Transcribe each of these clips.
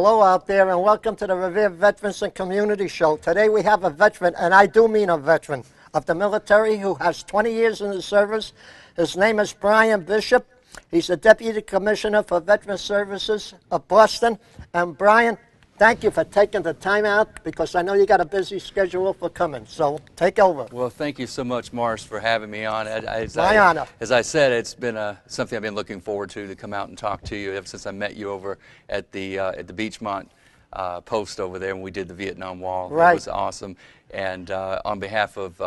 Hello out there, and welcome to the Revere Veterans and Community Show. Today we have a veteran, and I do mean a veteran, of the military who has 20 years in the service. His name is Brian Bishop. He's the Deputy Commissioner for Veteran Services of Boston. And Brian, thank you for taking the time out, because I know you got a busy schedule for coming. So take over. Well, thank you so much, Morris, for having me on. My honor. As I said, it's been something I've been looking forward to come out and talk to you ever since I met you over at the Beachmont post over there when we did the Vietnam Wall. Right. It was awesome. And on behalf of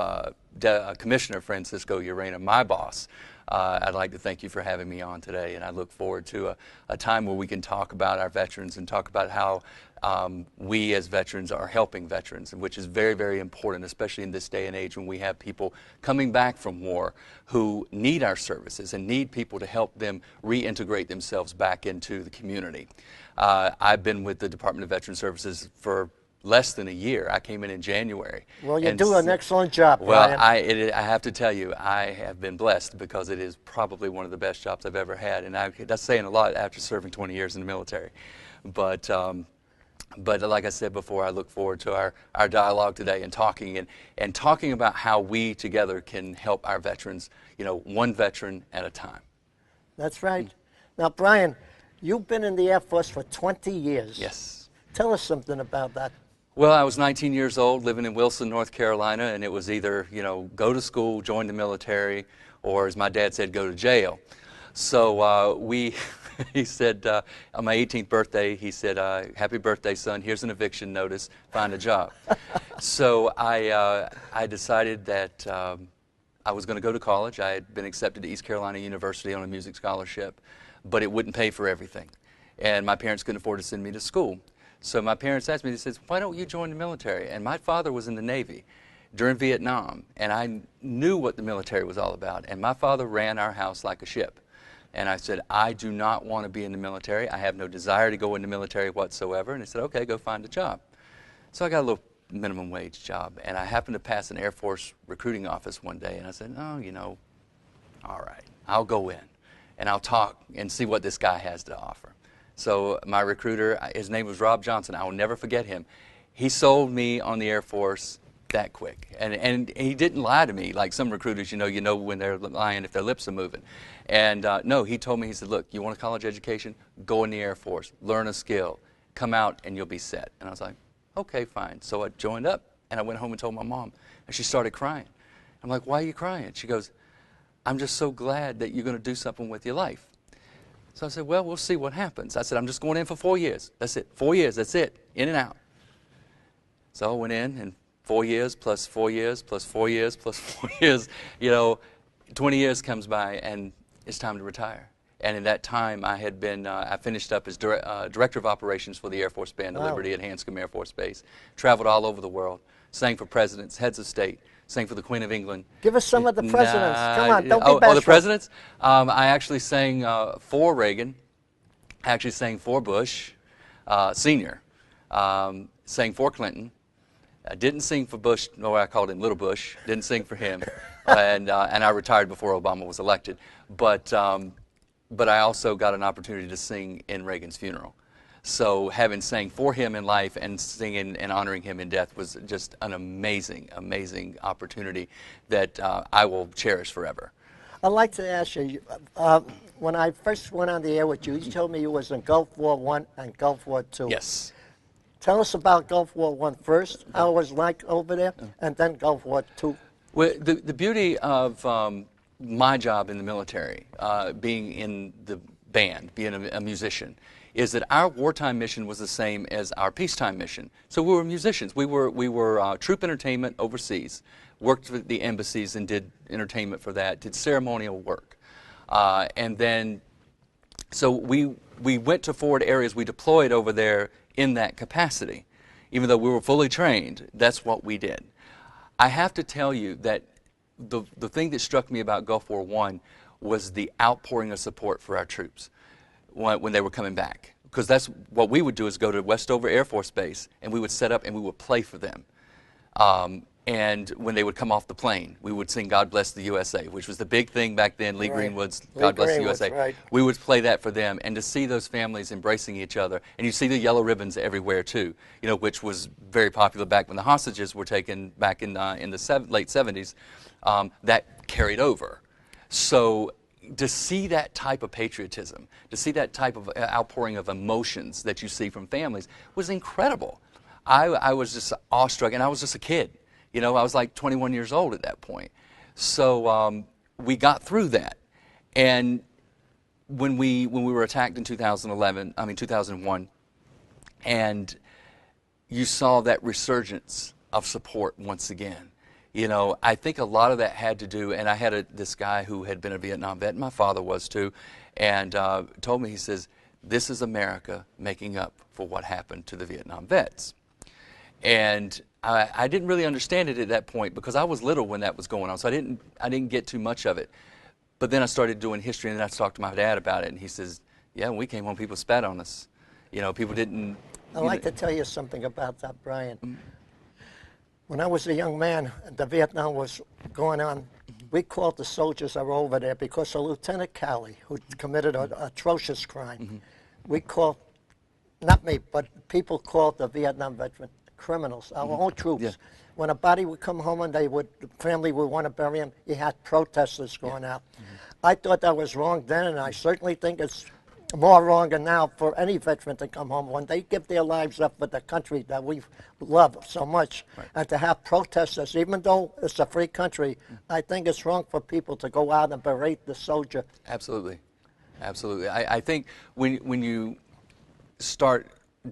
Commissioner Francisco Urena, my boss, I'd like to thank you for having me on today, and I look forward to a time where we can talk about our veterans and talk about how we as veterans are helping veterans, which is very, very important, especially in this day and age when we have people coming back from war who need our services and need people to help them reintegrate themselves back into the community. I've been with the Department of Veteran Services for less than a year. I came in January. Well, you do an excellent job, Well, Brian. I have to tell you, I have been blessed, because it is probably one of the best jobs I've ever had, and that's saying a lot after serving 20 years in the military. But like I said before, I look forward to our dialogue today and talking about how we together can help our veterans, one veteran at a time. That's right. Now, Brian, you've been in the Air Force for 20 years. Yes. Tell us something about that. Well, I was 19 years old, living in Wilson, North Carolina, and it was either, go to school, join the military, or as my dad said, go to jail. So he said, on my 18th birthday, he said, happy birthday, son, here's an eviction notice, find a job. So I decided that I was going to go to college. I had been accepted to East Carolina University on a music scholarship, but it wouldn't pay for everything. And my parents couldn't afford to send me to school. So my parents asked me, they said, why don't you join the military? And my father was in the Navy during Vietnam, and I knew what the military was all about. And my father ran our house like a ship. And I said, I do not want to be in the military. I have no desire to go in the military whatsoever. And they said, okay, go find a job. So I got a little minimum wage job, and I happened to pass an Air Force recruiting office one day, and I said, oh, all right, I'll go in, and I'll talk and see what this guy has to offer. So my recruiter, his name was Rob Johnson. I will never forget him. He sold me on the Air Force that quick. And he didn't lie to me like some recruiters, you know when they're lying if their lips are moving. And no, he told me, he said, look, you want a college education? Go in the Air Force, learn a skill, come out and you'll be set. And I was like, okay, fine. So I joined up, and I went home and told my mom, and she started crying. I'm like, why are you crying? She goes, I'm just so glad that you're going to do something with your life. So I said, well, we'll see what happens. I said, I'm just going in for 4 years. That's it. 4 years, that's it. In and out. So I went in, and 4 years plus 4 years plus 4 years plus 4 years, 20 years comes by, and it's time to retire. And in that time, I had been, I finished up as Director of Operations for the Air Force Band of Liberty at Hanscom Air Force Base. Traveled all over the world, sang for presidents, heads of state, sang for the Queen of England. Give us some of the presidents. Come on, don't be bashful. Oh, the presidents? I actually sang for Reagan. I actually sang for Bush, Senior. Sang for Clinton. I didn't sing for Bush, no, I called him Little Bush. Didn't sing for him. And I retired before Obama was elected. But I also got an opportunity to sing in Reagan's funeral. So having sang for him in life and singing and honoring him in death was just an amazing, amazing opportunity that I will cherish forever. I'd like to ask you, when I first went on the air with you, you told me you was in Gulf War I and Gulf War II. Yes. Tell us about Gulf War I first, how it was like over there, and then Gulf War II. Well, the beauty of my job in the military, being in the band, being a musician, is that our wartime mission was the same as our peacetime mission. So we were musicians. We were troop entertainment overseas, worked with the embassies and did entertainment for that, did ceremonial work. And then, so we went to forward areas, we deployed over there in that capacity. Even though we were fully trained, that's what we did. I have to tell you that the thing that struck me about Gulf War I was the outpouring of support for our troops when they were coming back. Because that's what we would do, is go to Westover Air Force Base, and we would set up and we would play for them. And when they would come off the plane, we would sing God Bless the USA, which was the big thing back then, Lee Right. Greenwood's Lee God Bless the Greenwood's, USA. right. We would play that for them, and to see those families embracing each other, and you see the yellow ribbons everywhere too, which was very popular back when the hostages were taken back in the late 70s, that carried over. So to see that type of patriotism, to see that type of outpouring of emotions that you see from families was incredible. I was just awestruck, and I was just a kid. I was like 21 years old at that point. So we got through that. And when we were attacked in 2001, and you saw that resurgence of support once again. I think a lot of that had to do, and I had this guy who had been a Vietnam vet, and my father was too, and told me, he says, this is America making up for what happened to the Vietnam vets. And I didn't really understand it at that point because I was little when that was going on, so I didn't get too much of it. But then I started doing history, and then I talked to my dad about it, and he says, yeah, when we came home, people spat on us. People didn't... I'd like to tell you something about that, Brian. When I was a young man, the Vietnam was going on, we called the soldiers that were over there because of Lieutenant Cowley, who committed an atrocious crime. We called, not me, but people called the Vietnam veteran criminals, our own troops. Yeah. When a body would come home and the family would want to bury him, you had protesters going out. I thought that was wrong then, and I certainly think it's more wrong than now for any veteran to come home when they give their lives up for the country that we love so much. Right. And to have protesters, even though it's a free country, I think it's wrong for people to go out and berate the soldier. Absolutely. Absolutely. I think when you start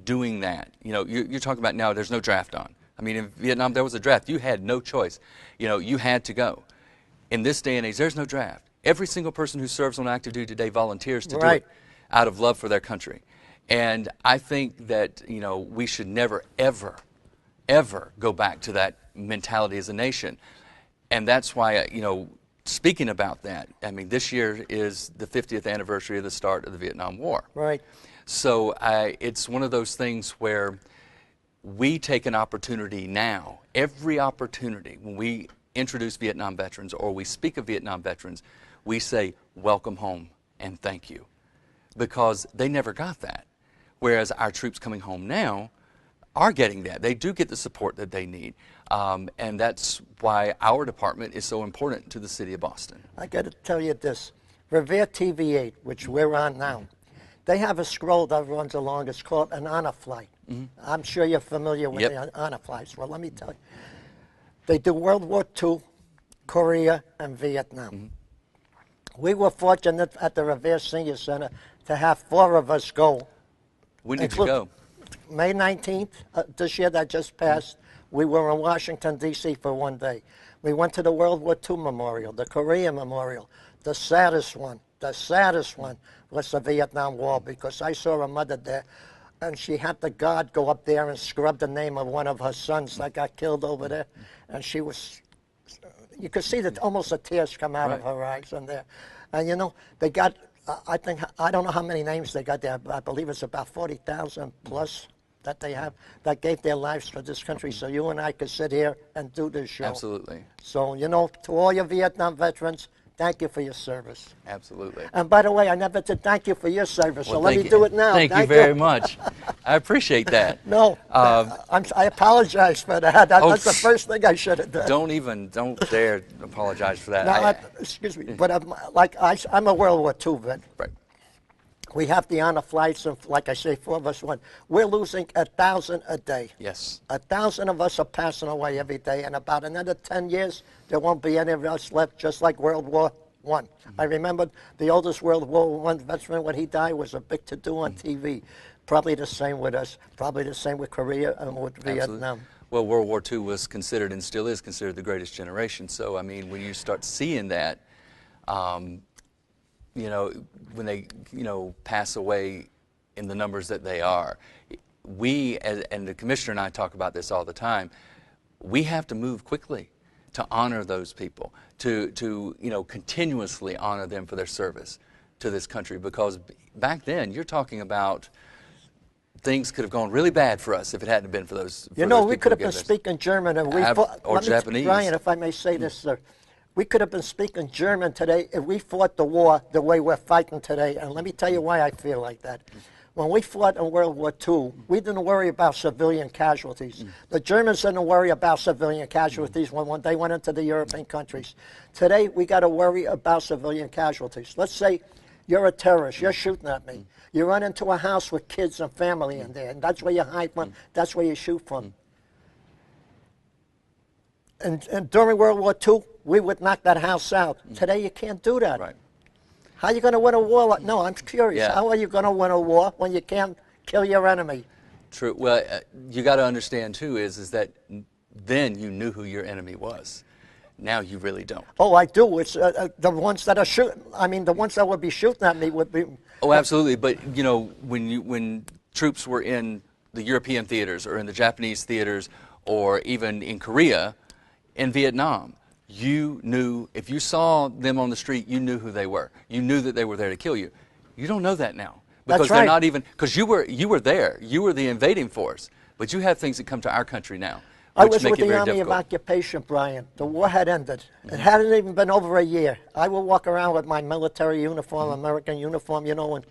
doing that, you're talking about now there's no draft on. I mean, in Vietnam, there was a draft. You had no choice. You had to go. In this day and age, there's no draft. Every single person who serves on active duty today volunteers to do it out of love for their country. And I think that, we should never, ever, ever go back to that mentality as a nation. And that's why, speaking about that, I mean, this year is the 50th anniversary of the start of the Vietnam War. Right. So it's one of those things where we take an opportunity now, every opportunity, when we introduce Vietnam veterans or we speak of Vietnam veterans, we say, welcome home and thank you, because they never got that. Whereas our troops coming home now are getting that. They do get the support that they need. And that's why our department is so important to the city of Boston. I got to tell you this, Revere TV8, which we're on now, they have a scroll that runs along. It's called an honor flight. I'm sure you're familiar with the honor flights. Well, let me tell you. They do World War II, Korea, and Vietnam. We were fortunate at the Revere Senior Center to have 4 of us go. When did you go? May 19th, this year that just passed. We were in Washington, D.C. for one day. We went to the World War II Memorial, the Korea Memorial. The saddest one was the Vietnam War, because I saw a mother there, and she had the guard go up there and scrub the name of one of her sons that got killed over there. And she was, you could see that almost the tears come out of her eyes in there. And they got, I don't know how many names they got there, but I believe it's about 40,000 plus that they have that gave their lives for this country, so you and I could sit here and do this show. Absolutely. So, to all your Vietnam veterans, thank you for your service. Absolutely. And by the way, I never did thank you for your service, so let me do it now. Thank you very much. I appreciate that. No, I apologize for that. That's the first thing I should have done. Don't dare apologize for that. No, excuse me, but I'm a World War II vet. Right. We have the honor flights, and like I say, 4 of us went. We're losing 1,000 a day. Yes. 1,000 of us are passing away every day, and about another 10 years, there won't be any of us left, just like World War I. I remember the oldest World War I veteran, when he died, was a big to-do on TV. Probably the same with us, probably the same with Korea and with Vietnam. Well, World War II was considered, and still is considered, the greatest generation. So, I mean, when you start seeing that, when they, pass away in the numbers that they are, we, and the commissioner and I talk about this all the time, we have to move quickly to honor those people, to continuously honor them for their service to this country. Because back then, you're talking about things could have gone really bad for us if it hadn't been for those. You know, we could have been speaking German, and we fought, or Japanese. Brian, if I may say this, sir, we could have been speaking German today if we fought the war the way we're fighting today. And let me tell you why I feel like that. When we fought in World War II, we didn't worry about civilian casualties. The Germans didn't worry about civilian casualties when they went into the European countries. Today, we got to worry about civilian casualties. Let's say you're a terrorist, you're shooting at me. You run into a house with kids and family in there, and that's where you hide from, that's where you shoot from. And during World War II, we would knock that house out. Today, you can't do that. Right. How are you going to win a war? No, I'm curious. Yeah. How are you going to win a war when you can't kill your enemy? True. Well, you got to understand too is that then you knew who your enemy was. Now you really don't. Oh, I do. It's the ones that are shooting. I mean, the ones that would be shooting at me would be. Oh, absolutely. But you know, when troops were in the European theaters or in the Japanese theaters or even in Korea, in Vietnam, you knew, if you saw them on the street, you knew who they were. You knew that they were there to kill you. You don't know that now. Because That's right. they're not even, because you were there. You were the invading force. But you have things that come to our country now, I which was make with it the very Army difficult. of Occupation, Brian. The war had ended. It hadn't even been over a year. I would walk around with my military uniform, American uniform, you know, and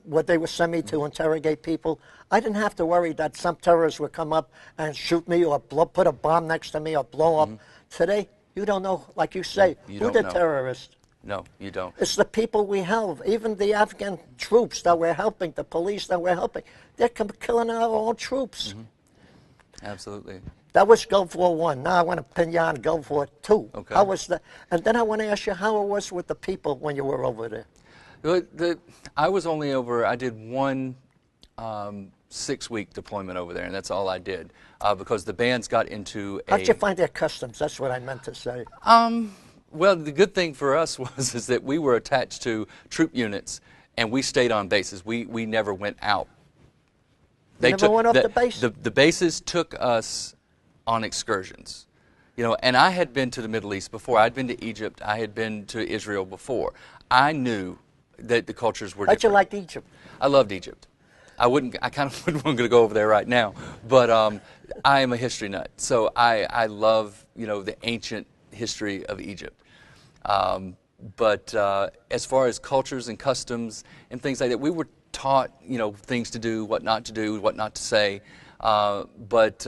what they would send me to interrogate people. I didn't have to worry that some terrorists would come up and shoot me or put a bomb next to me or blow up. Today, you don't know, like you say, who the terrorist. No, you don't. It's the people we help, even the Afghan troops that we're helping, the police that we're helping. They're killing our own troops. Absolutely. That was Gulf War I. Now I want to pin you on Gulf War II. Okay. How was that? And then I want to ask you how it was with the people when you were over there. I was only over, I did one 6-week deployment over there, and that's all I did, because the bands got into a... How'd you find their customs? That's what I meant to say. Well, the good thing for us is that we were attached to troop units, and we stayed on bases. We never went out. They never went off the base? The bases took us on excursions. You know, and I had been to the Middle East before. I'd been to Egypt. I had been to Israel before. I knew that the cultures were different. How'd you like Egypt? I loved Egypt. I kind of wouldn't want to go over there right now, but I am a history nut, so I love, you know, the ancient history of Egypt. But as far as cultures and customs and things like that, we were taught, you know, things to do, what not to do, what not to say, but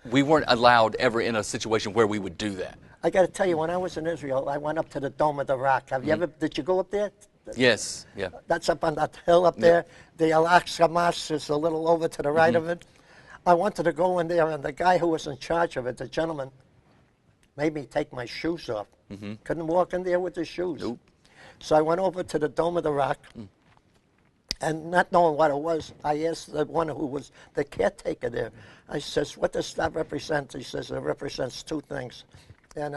we weren't allowed ever in a situation where we would do that. I got to tell you, when I was in Israel, I went up to the Dome of the Rock. Have you ever? Did you go up there? Yes. Yeah. That's up on that hill up there. The Al-Aqsa Mosque is a little over to the right of it. I wanted to go in there, and the guy who was in charge of it, the gentleman, made me take my shoes off. Couldn't walk in there with the shoes. Nope. So I went over to the Dome of the Rock, and not knowing what it was, I asked the one who was the caretaker there. I says, "What does that represent?" He says, "It represents two things." And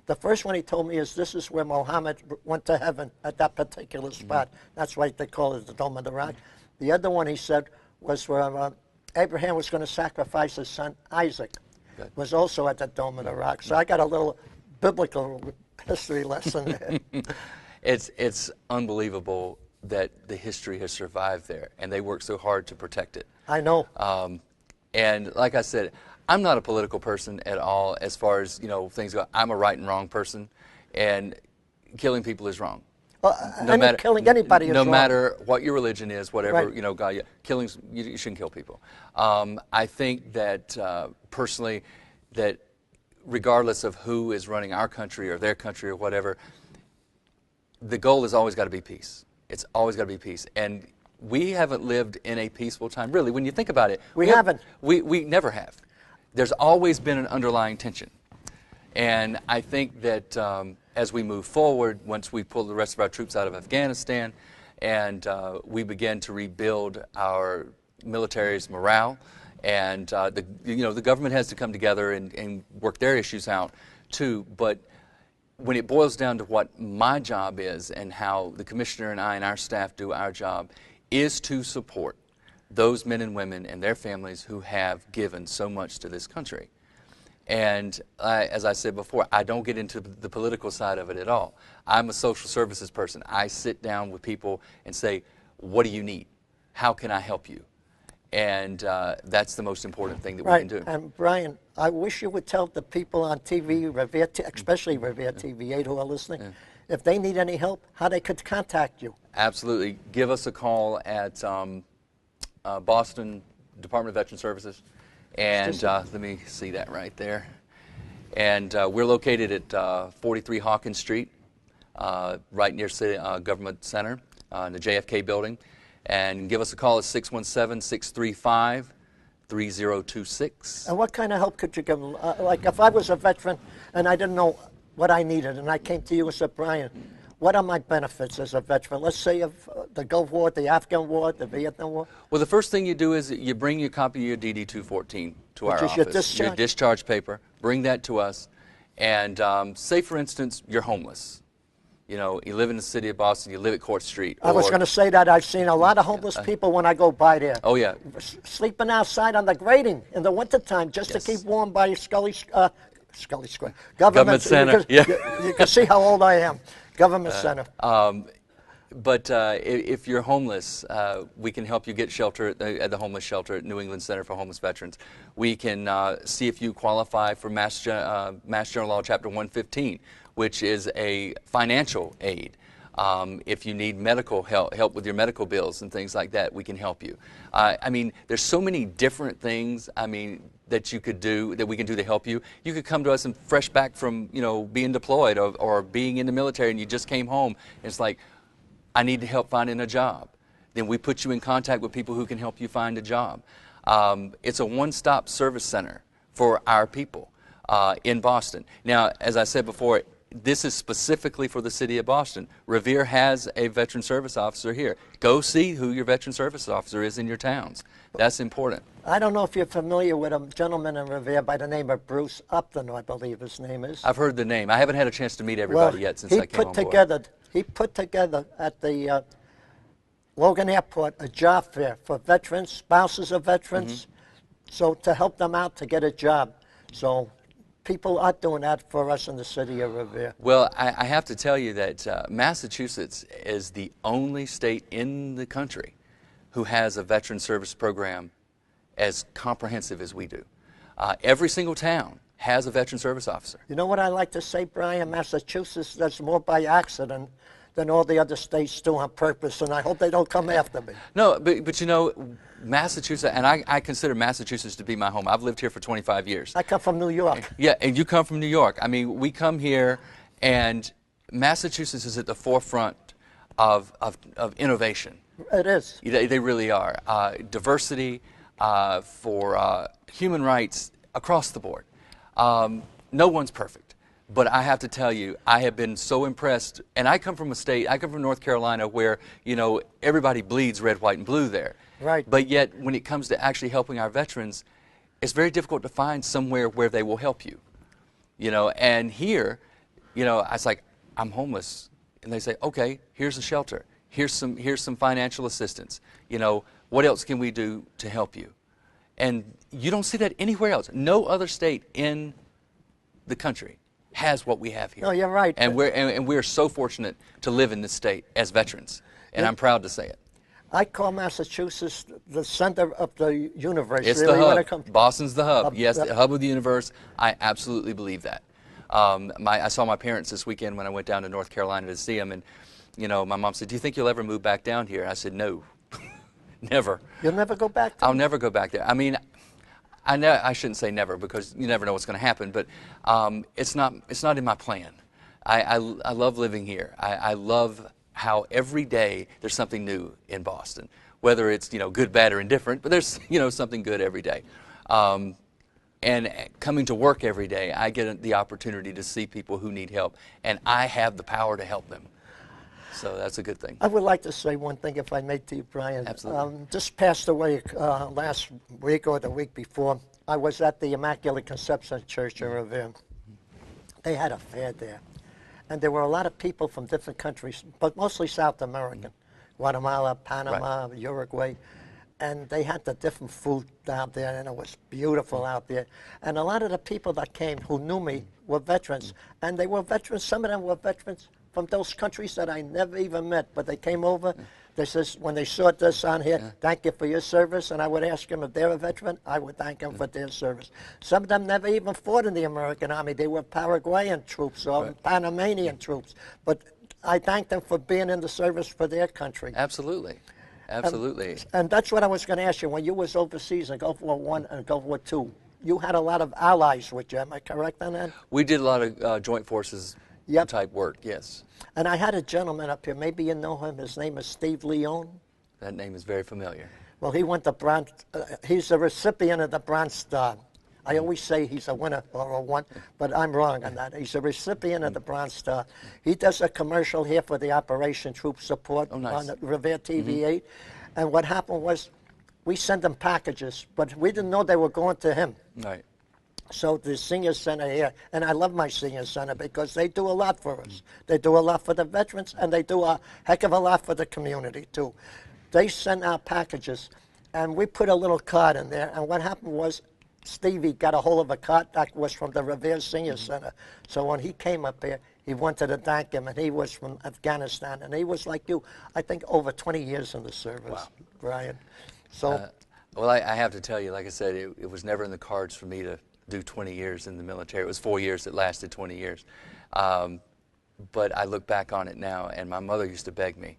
the first one he told me is this is where Muhammad went to heaven at that particular spot. That's why they call it the Dome of the Rock. The other one he said was where Abraham was going to sacrifice his son Isaac. Good. Was also at the Dome of the Rock. So I got a little biblical history lesson there. It's unbelievable that the history has survived there, and they worked so hard to protect it. I know. And like I said, I'm not a political person at all as far as, you know, things go. I'm a right and wrong person, and killing people is wrong. Killing anybody is wrong. No matter what your religion is, whatever, Right. you know, God, killings, you shouldn't kill people. I think that personally, that regardless of who is running our country or their country or whatever, the goal has always got to be peace. It's always got to be peace. And we haven't lived in a peaceful time, really. When you think about it, We haven't. We never have. There's always been an underlying tension. And I think that as we move forward, once we pull the rest of our troops out of Afghanistan and we begin to rebuild our military's morale, and the government has to come together and work their issues out too. But when it boils down to what my job is and how the commissioner and I and our staff do our job is to support those men and women and their families who have given so much to this country. And as I said before, I don't get into the political side of it at all. I'm a social services person. I sit down with people and say, what do you need? How can I help you? And that's the most important thing that we Right. can do. And Brian, I wish you would tell the people on TV, Revere, especially Revere TV8 who are listening, if they need any help, how they could contact you. Absolutely. Give us a call at Boston Department of Veteran Services. And let me see that right there. And we're located at 43 Hawkins Street, right near City Government Center in the JFK building. And give us a call at 617-635-3026. And what kind of help could you give them? Like if I was a veteran and I didn't know what I needed and I came to you and said, Brian, what are my benefits as a veteran? Let's say of the Gulf War, the Afghan War, the Vietnam War. Well, the first thing you do is you bring your copy of your DD-214 to our office. Your discharge paper. Bring that to us. And say, for instance, you're homeless. You know, you live in the city of Boston, you live at Court Street. I was going to say that. I've seen a lot of homeless people when I go by there. Oh, yeah. Sleeping outside on the grating in the wintertime just to keep warm by Scully Square. Government Center. You can see how old I am. Government Center. But if you're homeless, we can help you get shelter at the homeless shelter at New England Center for Homeless Veterans. We can see if you qualify for Mass General Law Chapter 115, which is a financial aid. If you need medical help with your medical bills and things like that, we can help you. I mean, there's so many different things, that you could do, that we can do to help you. You could come to us and fresh back from, being deployed or being in the military and you just came home. And it's like, I need help finding a job. Then we put you in contact with people who can help you find a job. It's a one-stop service center for our people in Boston. Now, as I said before, this is specifically for the city of Boston. Revere has a veteran service officer here. Go see who your veteran service officer is in your towns. That's important. I don't know if you're familiar with a gentleman in Revere by the name of Bruce Upton, I believe his name is. I've heard the name. I haven't had a chance to meet everybody yet since I came on board. He put together at the Logan Airport a job fair for veterans, spouses of veterans, so to help them out to get a job. So people are doing that for us in the city of Revere. Well, I have to tell you that Massachusetts is the only state in the country who has a veteran service program as comprehensive as we do. Every single town has a veteran service officer. You know what I like to say, Brian? Massachusetts does more by accident than all the other states do on purpose, and I hope they don't come after me. No, but Massachusetts, and I consider Massachusetts to be my home. I've lived here for 25 years. I come from New York. Yeah, and you come from New York. I mean, we come here, and Massachusetts is at the forefront of innovation. It is. They really are. Diversity, for human rights across the board. No one's perfect. But I have to tell you, I have been so impressed, and I come from North Carolina where, everybody bleeds red, white, and blue there. Right. But yet, when it comes to actually helping our veterans, it's very difficult to find somewhere where they will help you. And here, it's like, I'm homeless. And they say, okay, here's a shelter. Here's some financial assistance. What else can we do to help you? And you don't see that anywhere else. No other state in the country has what we have here. No, you're right. And we're so fortunate to live in this state as veterans, and I'm proud to say it. I call Massachusetts the center of the universe. It's really, the hub. Boston's the hub. Yes, the hub of the universe. I absolutely believe that. I saw my parents this weekend when I went down to North Carolina to see them, and my mom said, "Do you think you'll ever move back down here?" I said, "No, never." You'll never go back there? I'll never go back there. I mean, I shouldn't say never because you never know what's going to happen, but it's not in my plan. I love living here. I love how every day there's something new in Boston, whether it's good, bad, or indifferent, but there's something good every day. And coming to work every day, I get the opportunity to see people who need help, and I have the power to help them. So that's a good thing. I would like to say one thing, if I may, to you, Brian. Absolutely. Just passed away last week or the week before. I was at the Immaculate Conception Church in Revere. They had a fair there. And there were a lot of people from different countries, but mostly South American. Guatemala, Panama, Uruguay. And they had the different food out there, and it was beautiful out there. And a lot of the people that came who knew me were veterans. And they were veterans, some of them were veterans from those countries that I never even met, but they came over They says, when they saw this on here, thank you for your service, and I would ask them if they're a veteran, I would thank them for their service. Some of them never even fought in the American Army. They were Paraguayan troops or Panamanian troops. But I thank them for being in the service for their country. Absolutely. Absolutely. And that's what I was going to ask you. When you was overseas in Gulf War I and Gulf War II, you had a lot of allies with you. Am I correct on that? We did a lot of joint forces type work, yes. And I had a gentleman up here. Maybe you know him. His name is Steve Leone. That name is very familiar. Well, he went to Bronze. He's a recipient of the Bronze Star. I always say he's a winner or a one, but I'm wrong on that. He's a recipient of the Bronze Star. He does a commercial here for the Operation Troop Support on Revere TV 8. And what happened was we sent him packages, but we didn't know they were going to him. Right. So the senior center here, and I love my senior center because they do a lot for us. They do a lot for the veterans, and they do a heck of a lot for the community, too. They sent out packages, and we put a little card in there, and what happened was Stevie got a hold of a card that was from the Revere Senior Center. So when he came up here, he wanted to thank him, and he was from Afghanistan, and he was like you, I think over 20 years in the service, Brian. So, well, I have to tell you, like I said, it was never in the cards for me to do 20 years in the military. It was 4 years that lasted 20 years. But I look back on it now, and my mother used to beg me.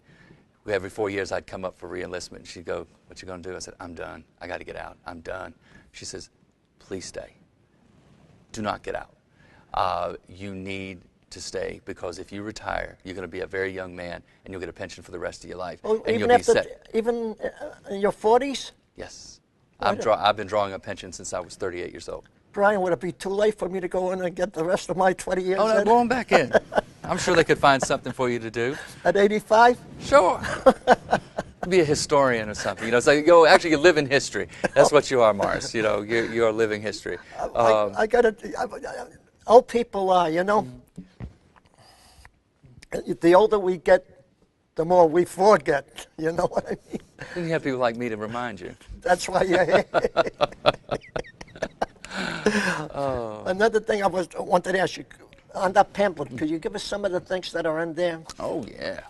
Every 4 years, I'd come up for re-enlistment. She'd go, what you going to do? I said, I'm done. I got to get out. I'm done. She says, please stay. Do not get out. You need to stay, because if you retire, you're going to be a very young man, and you'll get a pension for the rest of your life. Oh, and even you'll be set. Even in your 40s? Yes. I've been drawing a pension since I was 38 years old. Brian, would it be too late for me to go in and get the rest of my 20 years? Oh, no, go on back in. I'm sure they could find something for you to do. At 85? Sure. Be a historian or something. You know, it's like you live in history. That's what you are, Morris. You know, you're living history. I got to. Old people are, you know. The older we get, the more we forget. You know what I mean? And you have people like me to remind you. That's why you're here. Another thing I wanted to ask you, on that pamphlet, could you give us some of the things that are in there? Oh, yeah.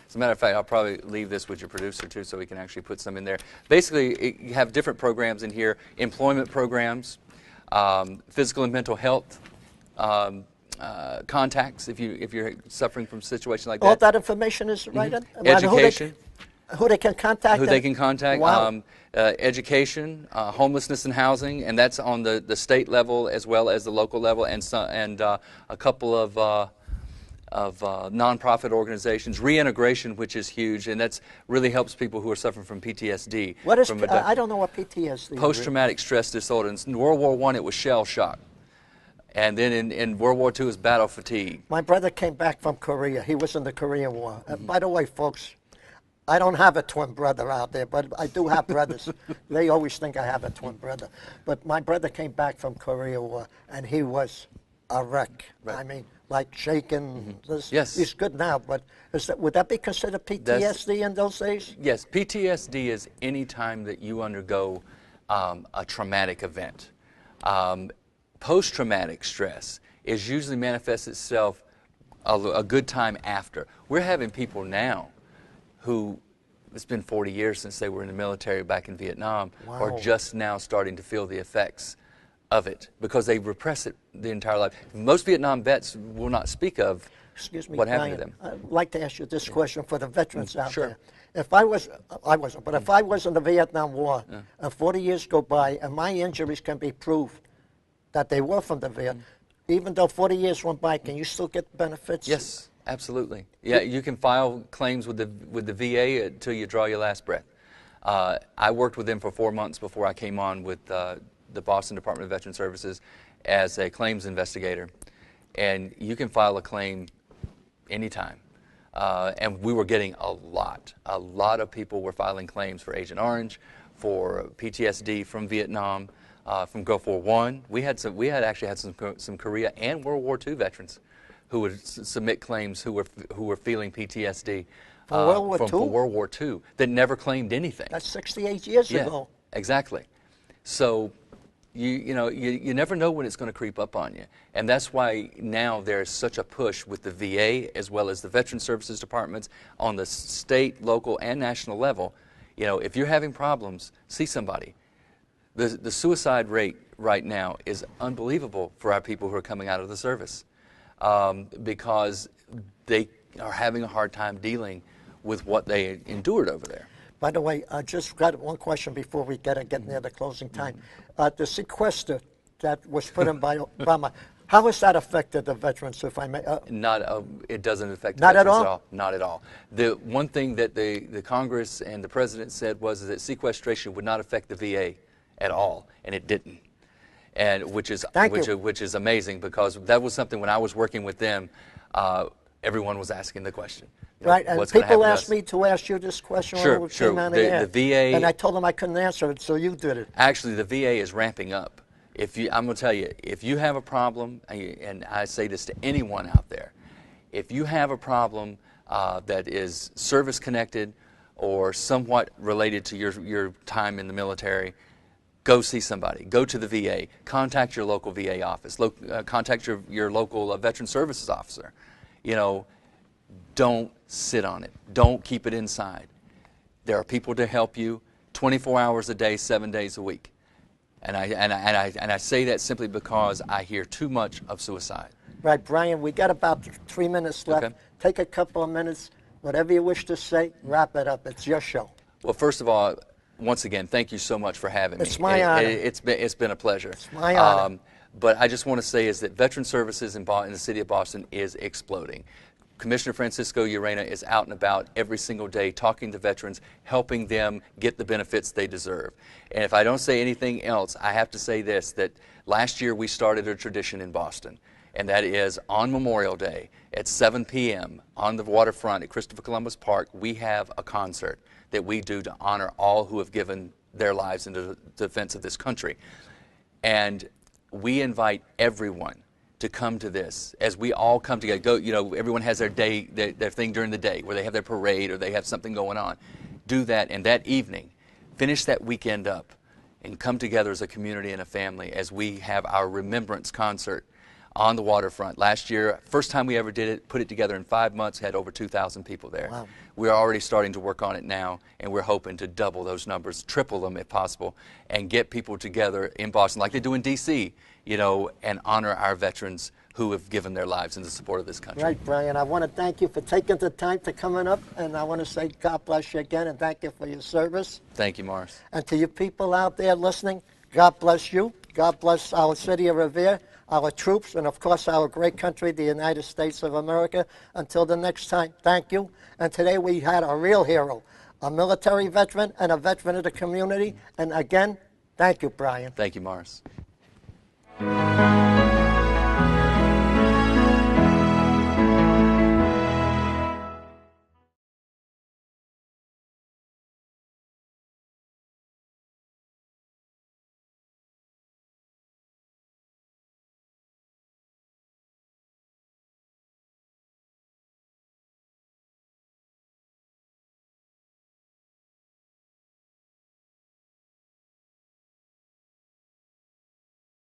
As a matter of fact, I'll probably leave this with your producer, too, so we can actually put some in there. Basically, you have different programs in here, employment programs, physical and mental health, contacts, if you're suffering from a situation like that. All that information is right in? Education. Who they can contact? Who they can contact. Wow. Education, homelessness and housing, and that's on the state level as well as the local level, and a couple of nonprofit organizations. Reintegration, which is huge, and that's really helps people who are suffering from PTSD. What is? I don't know what PTSD is. Post-traumatic stress disorder. In World War I, it was shell shock. And then in World War II, it was battle fatigue. My brother came back from Korea. He was in the Korean War. By the way, folks, I don't have a twin brother out there, but I do have brothers. They always think I have a twin brother. But my brother came back from Korea War, and he was a wreck. Right. I mean, like shaken. Yes. He's good now, but would that be considered PTSD in those days? Yes, PTSD is any time that you undergo a traumatic event. Post-traumatic stress is usually manifests itself a good time after. We're having people now who, it's been 40 years since they were in the military back in Vietnam, are just now starting to feel the effects of it because they repress it the entire life. Most Vietnam vets will not speak of what happened to them. I'd like to ask you this question for the veterans out there. If I wasn't, but if I was in the Vietnam War and 40 years go by and my injuries can be proved that they were from the Viet, even though 40 years went by, can you still get benefits? Yes. Absolutely. Yeah, you can file claims with the VA until you draw your last breath. I worked with them for 4 months before I came on with the Boston Department of Veteran Services as a claims investigator, and you can file a claim anytime. And we were getting a lot of people were filing claims for Agent Orange, for PTSD from Vietnam, from Gulf War I. We had actually had some Korea and World War II veterans who would submit claims who were feeling PTSD from World War II that never claimed anything. That's 68 years ago. Exactly. So You never know when it's going to creep up on you. And that's why now there's such a push with the VA as well as the Veteran Services Departments on the state, local, and national level. If you're having problems, see somebody. The suicide rate right now is unbelievable for our people who are coming out of the service because they are having a hard time dealing with what they endured over there. By the way, I just got one question before we get near the closing time. The sequester that was put in by Obama, how has that affected the veterans, if I may? It doesn't affect the not veterans at at all? all. Not at all. The one thing that the Congress and the President said was that sequestration would not affect the VA at all, and it didn't. And which is amazing, because that was something when I was working with them, everyone was asking the question. Right, and people asked me to ask you this question when we came out of here. The VA, and I told them I couldn't answer it, so you did it. Actually, the VA is ramping up. I'm going to tell you, if you have a problem, and I say this to anyone out there, if you have a problem that is service-connected or somewhat related to your time in the military, go see somebody. Go to the VA. Contact your local VA office. Contact your local Veteran Services officer. Don't sit on it. Don't keep it inside. There are people to help you 24 hours a day, 7 days a week. And I say that simply because I hear too much of suicide. Right, Brian, we got about 3 minutes left. Okay. Take a couple of minutes. Whatever you wish to say, wrap it up. It's your show. Well, first of all, once again, thank you so much for having me. It's my honor. It's been a pleasure. It's my honor. But I just want to say is that Veteran Services in the city of Boston is exploding. Commissioner Francisco Urena is out and about every single day talking to veterans, helping them get the benefits they deserve. And if I don't say anything else, I have to say this, that last year we started a tradition in Boston, and that is on Memorial Day at 7 p.m. on the waterfront at Christopher Columbus Park, we have a concert that we do to honor all who have given their lives in the defense of this country. And we invite everyone to come to this as we all come together. Everyone has their day, their thing during the day where they have their parade or they have something going on. Do that, and that evening, finish that weekend up and come together as a community and a family as we have our remembrance concert on the waterfront. Last year, first time we ever did it, put it together in 5 months, had over 2,000 people there. Wow. We're already starting to work on it now, and we're hoping to double those numbers, triple them if possible, and get people together in Boston like they do in D.C., and honor our veterans who have given their lives in the support of this country. Right, Brian. I want to thank you for taking the time to coming up, and I want to say God bless you again, and thank you for your service. Thank you, Morris. And to you people out there listening, God bless you. God bless our city of Revere, our troops, and of course our great country, the United States of America. Until the next time, thank you. And today we had a real hero, a military veteran and a veteran of the community. And again, thank you, Brian. Thank you, Morris.